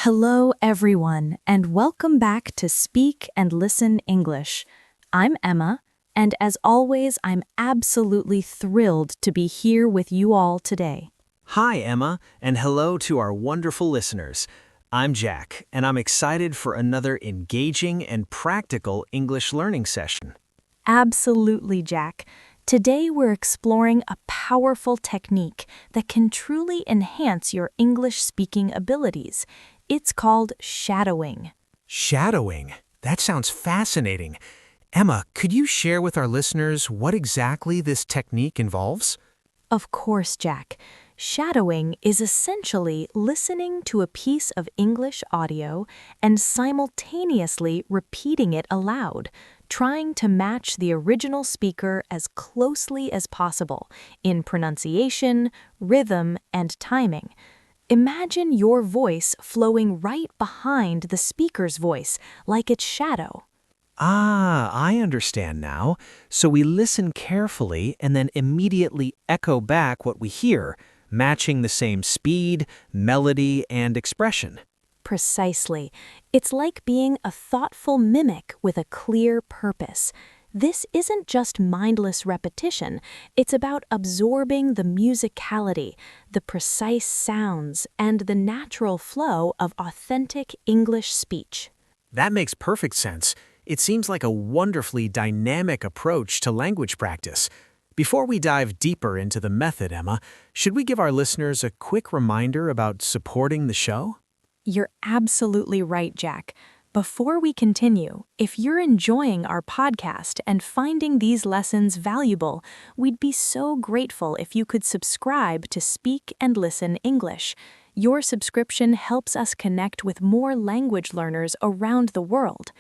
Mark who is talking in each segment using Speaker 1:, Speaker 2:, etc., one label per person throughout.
Speaker 1: Hello, everyone, and welcome back to Speak and Listen English. I'm Emma, and as always, I'm absolutely thrilled to be here with you all today.
Speaker 2: Hi, Emma, and hello to our wonderful listeners. I'm Jack, and I'm excited for another engaging and practical English learning session.
Speaker 1: Absolutely, Jack. Today, we're exploring a powerful technique that can truly enhance your English speaking abilities. It's called shadowing.
Speaker 2: Shadowing. That sounds fascinating. Emma, could you share with our listeners what exactly this technique involves?
Speaker 1: Of course, Jack. Shadowing is essentially listening to a piece of English audio and simultaneously repeating it aloud, trying to match the original speaker as closely as possible in pronunciation, rhythm, and timing. Imagine your voice flowing right behind the speaker's voice, like its shadow.
Speaker 2: I understand now. So we listen carefully and then immediately echo back what we hear, matching the same speed, melody, and expression.
Speaker 1: Precisely. It's like being a thoughtful mimic with a clear purpose. This isn't just mindless repetition, it's about absorbing the musicality, the precise sounds, and the natural flow of authentic English speech.
Speaker 2: That makes perfect sense. It seems like a wonderfully dynamic approach to language practice. Before we dive deeper into the method, Emma, should we give our listeners a quick reminder about supporting the show?
Speaker 1: You're absolutely right, Jack. Before we continue, if you're enjoying our podcast and finding these lessons valuable, we'd be so grateful if you could subscribe to Speak and Listen English. Your subscription helps us connect with more language learners around the world.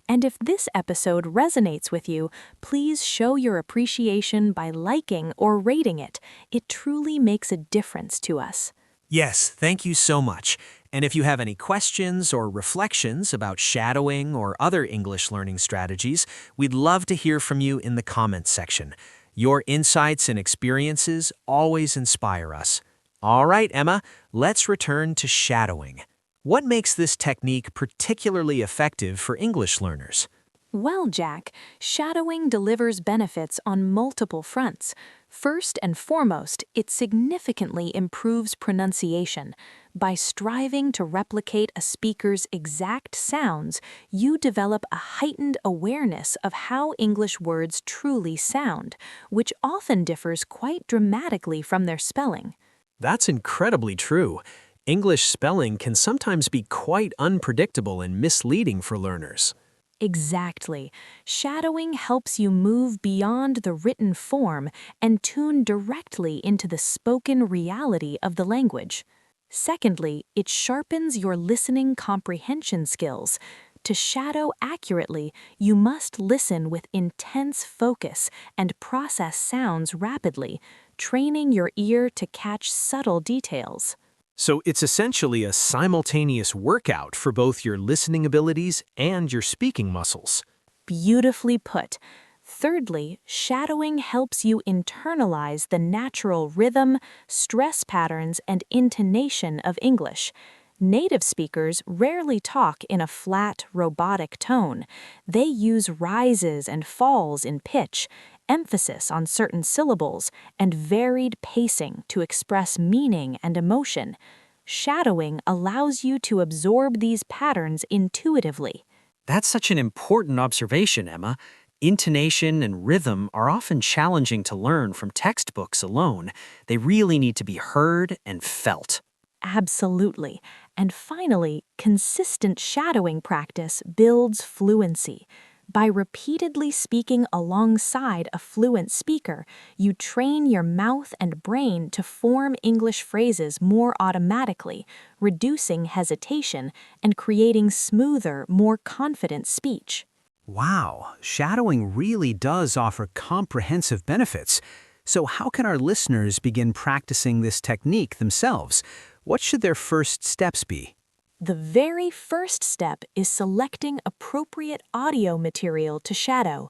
Speaker 1: And if this episode resonates with you, please show your appreciation by liking or rating it. It truly makes a difference to us.
Speaker 2: Yes, thank you so much. And if you have any questions or reflections about shadowing or other English learning strategies, we'd love to hear from you in the comments section. Your insights and experiences always inspire us. All right, Emma, let's return to shadowing. What makes this technique particularly effective for English learners?
Speaker 1: Well, Jack, shadowing delivers benefits on multiple fronts. First and foremost, it significantly improves pronunciation. By striving to replicate a speaker's exact sounds, you develop a heightened awareness of how English words truly sound, which often differs quite dramatically from their spelling.
Speaker 2: That's incredibly true. English spelling can sometimes be quite unpredictable and misleading for learners.
Speaker 1: Exactly. Shadowing helps you move beyond the written form and tune directly into the spoken reality of the language. Secondly, it sharpens your listening comprehension skills. To shadow accurately, you must listen with intense focus and process sounds rapidly, training your ear to catch subtle details.
Speaker 2: So it's essentially a simultaneous workout for both your listening abilities and your speaking muscles.
Speaker 1: Beautifully put. Thirdly, shadowing helps you internalize the natural rhythm, stress patterns, and intonation of English. Native speakers rarely talk in a flat, robotic tone. They use rises and falls in pitch, emphasis on certain syllables, and varied pacing to express meaning and emotion. Shadowing allows you to absorb these patterns intuitively.
Speaker 3: That's such an important observation, Emma. Intonation and rhythm are often challenging to learn from textbooks alone. They really need to be heard and felt.
Speaker 1: Absolutely. And finally, consistent shadowing practice builds fluency. By repeatedly speaking alongside a fluent speaker, you train your mouth and brain to form English phrases more automatically, reducing hesitation and creating smoother, more confident speech.
Speaker 3: Wow, shadowing really does offer comprehensive benefits. So how can our listeners begin practicing this technique themselves? What should their first steps be?
Speaker 1: The very first step is selecting appropriate audio material to shadow.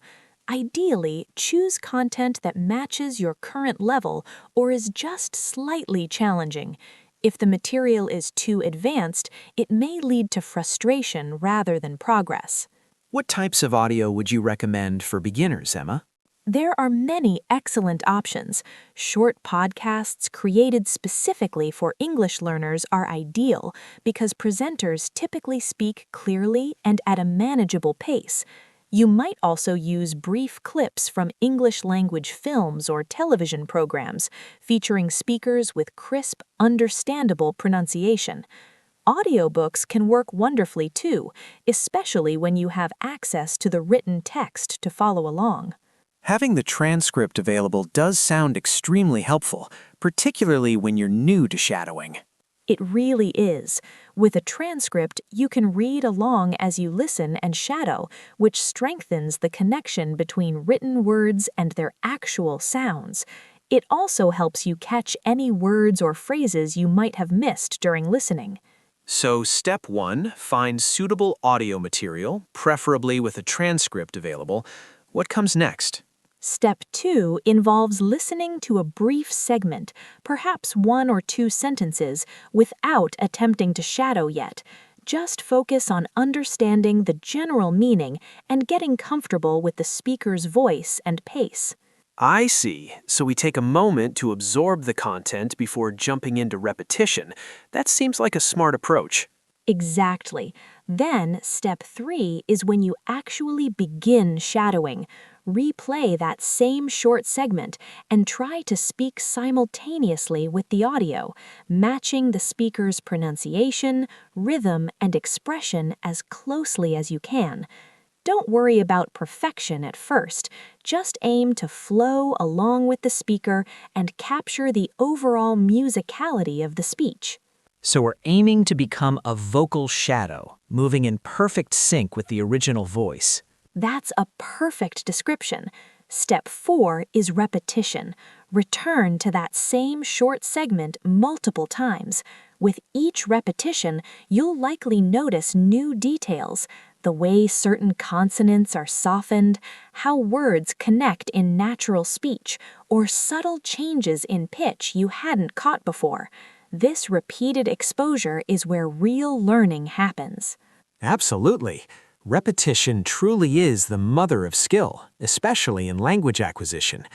Speaker 1: Ideally, choose content that matches your current level or is just slightly challenging. If the material is too advanced, it may lead to frustration rather than progress.
Speaker 3: What types of audio would you recommend for beginners, Emma?
Speaker 1: There are many excellent options. Short podcasts created specifically for English learners are ideal because presenters typically speak clearly and at a manageable pace. You might also use brief clips from English language films or television programs featuring speakers with crisp, understandable pronunciation. Audiobooks can work wonderfully too, especially when you have access to the written text to follow along.
Speaker 3: Having the transcript available does sound extremely helpful, particularly when you're new to shadowing.
Speaker 1: It really is. With a transcript, you can read along as you listen and shadow, which strengthens the connection between written words and their actual sounds. It also helps you catch any words or phrases you might have missed during listening.
Speaker 3: So, step 1, find suitable audio material, preferably with a transcript available. What comes next?
Speaker 1: Step 2 involves listening to a brief segment, perhaps 1 or 2 sentences, without attempting to shadow yet. Just focus on understanding the general meaning and getting comfortable with the speaker's voice and pace.
Speaker 3: I see. So we take a moment to absorb the content before jumping into repetition. That seems like a smart approach.
Speaker 1: Exactly. Then, step 3 is when you actually begin shadowing. Replay that same short segment and try to speak simultaneously with the audio, matching the speaker's pronunciation, rhythm, and expression as closely as you can. Don't worry about perfection at first. Just aim to flow along with the speaker and capture the overall musicality of the speech.
Speaker 2: So we're aiming to become a vocal shadow, moving in perfect sync with the original voice.
Speaker 1: That's a perfect description. Step 4 is repetition. Return to that same short segment multiple times. With each repetition, you'll likely notice new details, the way certain consonants are softened, how words connect in natural speech, or subtle changes in pitch you hadn't caught before. This repeated exposure is where real learning happens.
Speaker 3: Absolutely. Repetition truly is the mother of skill, especially in language acquisition.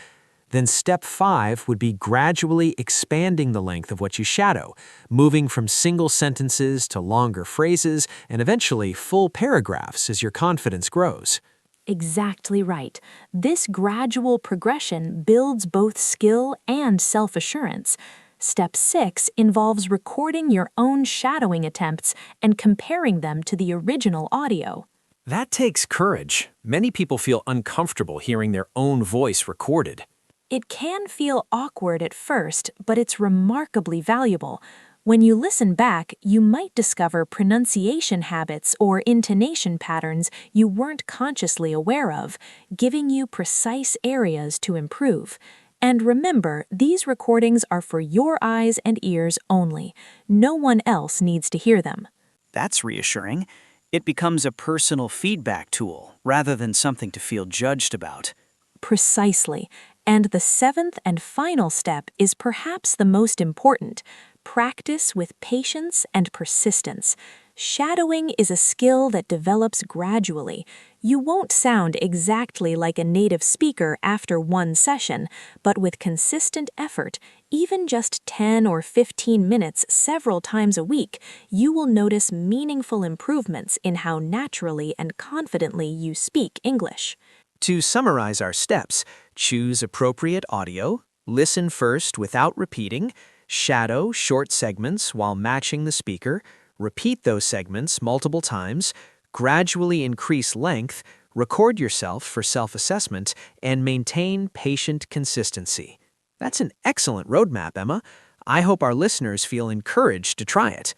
Speaker 3: Then step 5 would be gradually expanding the length of what you shadow, moving from single sentences to longer phrases and eventually full paragraphs as your confidence grows.
Speaker 1: Exactly right. This gradual progression builds both skill and self-assurance. Step 6 involves recording your own shadowing attempts and comparing them to the original audio.
Speaker 3: That takes courage. Many people feel uncomfortable hearing their own voice recorded.
Speaker 1: It can feel awkward at first, but it's remarkably valuable. When you listen back, you might discover pronunciation habits or intonation patterns you weren't consciously aware of, giving you precise areas to improve. And remember, these recordings are for your eyes and ears only. No one else needs to hear them.
Speaker 4: That's reassuring. It becomes a personal feedback tool rather than something to feel judged about.
Speaker 1: Precisely. And the 7th and final step is perhaps the most important. Practice with patience and persistence. Shadowing is a skill that develops gradually. You won't sound exactly like a native speaker after one session, but with consistent effort, even just 10 or 15 minutes several times a week, you will notice meaningful improvements in how naturally and confidently you speak English.
Speaker 3: To summarize our steps, choose appropriate audio, listen first without repeating, shadow short segments while matching the speaker, repeat those segments multiple times, gradually increase length, record yourself for self-assessment, and maintain patient consistency. That's an excellent roadmap, Emma. I hope our listeners feel encouraged to try it.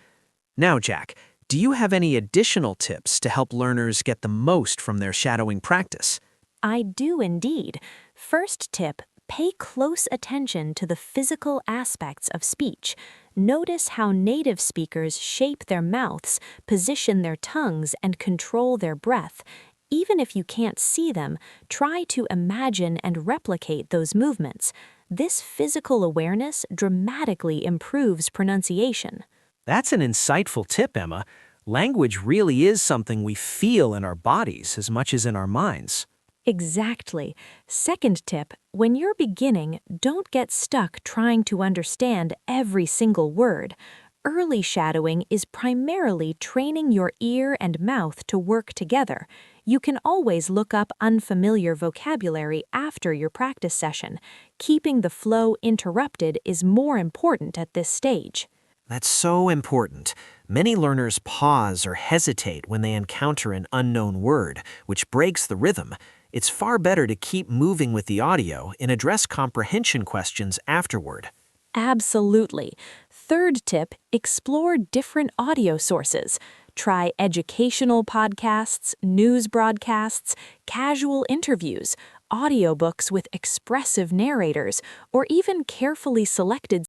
Speaker 3: Now, Jack, do you have any additional tips to help learners get the most from their shadowing practice?
Speaker 1: I do indeed. First tip, pay close attention to the physical aspects of speech. Notice how native speakers shape their mouths, position their tongues, and control their breath. Even if you can't see them, try to imagine and replicate those movements. This physical awareness dramatically improves pronunciation.
Speaker 2: That's an insightful tip, Emma. Language really is something we feel in our bodies as much as in our minds.
Speaker 1: Exactly. Second tip, when you're beginning, don't get stuck trying to understand every single word. Early shadowing is primarily training your ear and mouth to work together. You can always look up unfamiliar vocabulary after your practice session. Keeping the flow interrupted is more important at this stage.
Speaker 2: That's so important. Many learners pause or hesitate when they encounter an unknown word, which breaks the rhythm. It's far better to keep moving with the audio and address comprehension questions afterward.
Speaker 1: Absolutely. Third tip, explore different audio sources. Try educational podcasts, news broadcasts, casual interviews, audiobooks with expressive narrators, or even carefully selected